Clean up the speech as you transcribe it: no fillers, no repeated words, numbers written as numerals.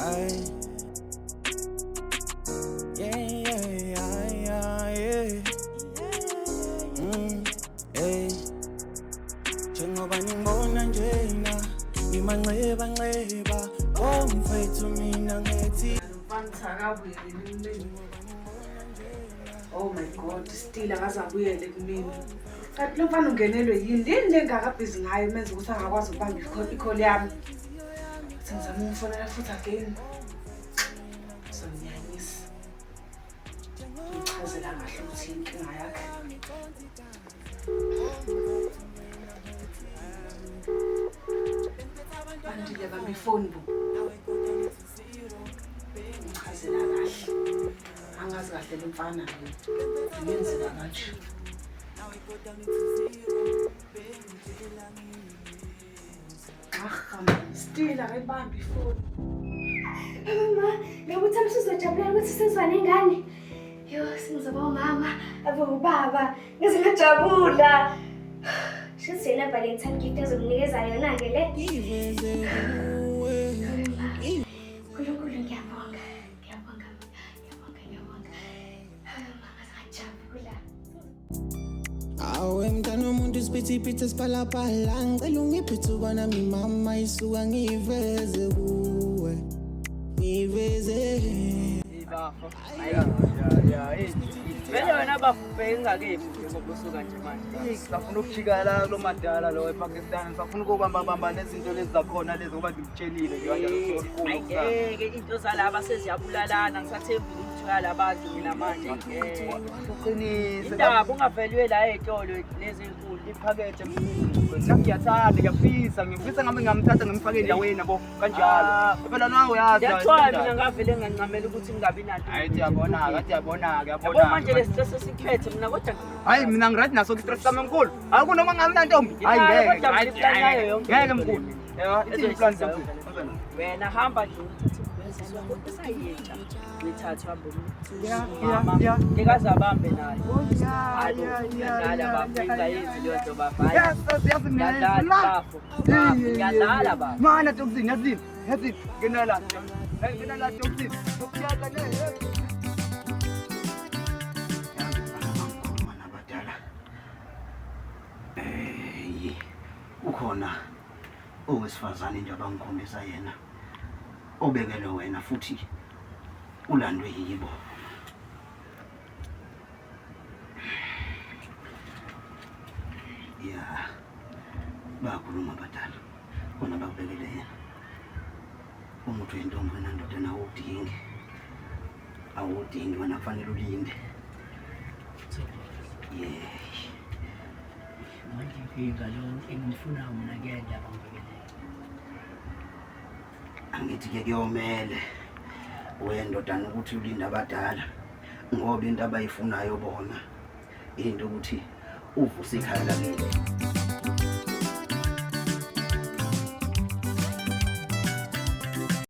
Ay, yeah. Hey, njengoba ningibona njena, ngimanxeba nxeba, mfethu mina ngithi. Oh my God, still akazabuyele kumina. Kanti lo mfana ungenelwe yini? Yini lengakabhizi ngayo menza ukuthi angakwazi ukubamba i-call yami. Sengizama umfonela futhi again. Soniyanyisa. Ngichazela kahle ukuthi inkinga yakhe. Bandile bamba ifoni bo. Ngichazela kahle. Angazi kahle le mfana lo. Ngiyenzela kanje. Still akayibambi ifoni. Mama, ngakuthi amsuzojabulela ukuthi sizwane ngane. Yo, singizoba umama, abo ubaba. Ngize ngajabula. Shithi yena Valentine gift ezokunikeza yona ke le. Kulo ngiyabonga. Ngiyabonga. Mama ngajabula. Awe mntana umuntu isiphithiphithi esiphalaphala ngicela ungiphe ubona mi mama isuka ngiveze kuwe ngiveze ibafo vele wena bafube ingakephi ngokusuka nje manje sifuna ukujika la kulo madala lo ePakistan sifuna ukubamba nezinto lezi zakhona lezi ngoba ngikutshelile nje kanjalo ayike into zalaba seziyabulalana ngisathembile ukuthi yalabantu mina manje uqinise indaba ungavelwe la etolo lezi inkulu iphakethe ngiyafisa ngabe ngamthatha ngimfake endaweni yabo kanjalo phela nawe uyazi yathwa mina ngavele ngancamela ukuthi ngingabi nanto hayi uyabona manje lestress sikhethe mina kodwa hayi mina ngirathi naso stress sami enkulu akunoma ngabe nantombi hayi ngeke mkhulu ithi plan zakho wena hamba nje esayiyetsha ngithathe hambe ya ngikazabambe nayo nala bafika yizi leyo bafaya ngiyadala baba mana toxin yazini ngenala toxin ukuyaka ne ukhona owesifazane nje abangikhombisa yena obekele wena futhi ulandwe yibo ya bakhuluma abadala bona bakubekele yena umuntu wentombi nendoda nawo awudingi wena kufanele ulinde manje ngifika lo engifuna mina kuyenda bangibekele angithi ke kuyomele wendodana ukuthi ulinda abadala ngoba into abayifunayo bona into ukuthi uvuse ikhaya lakini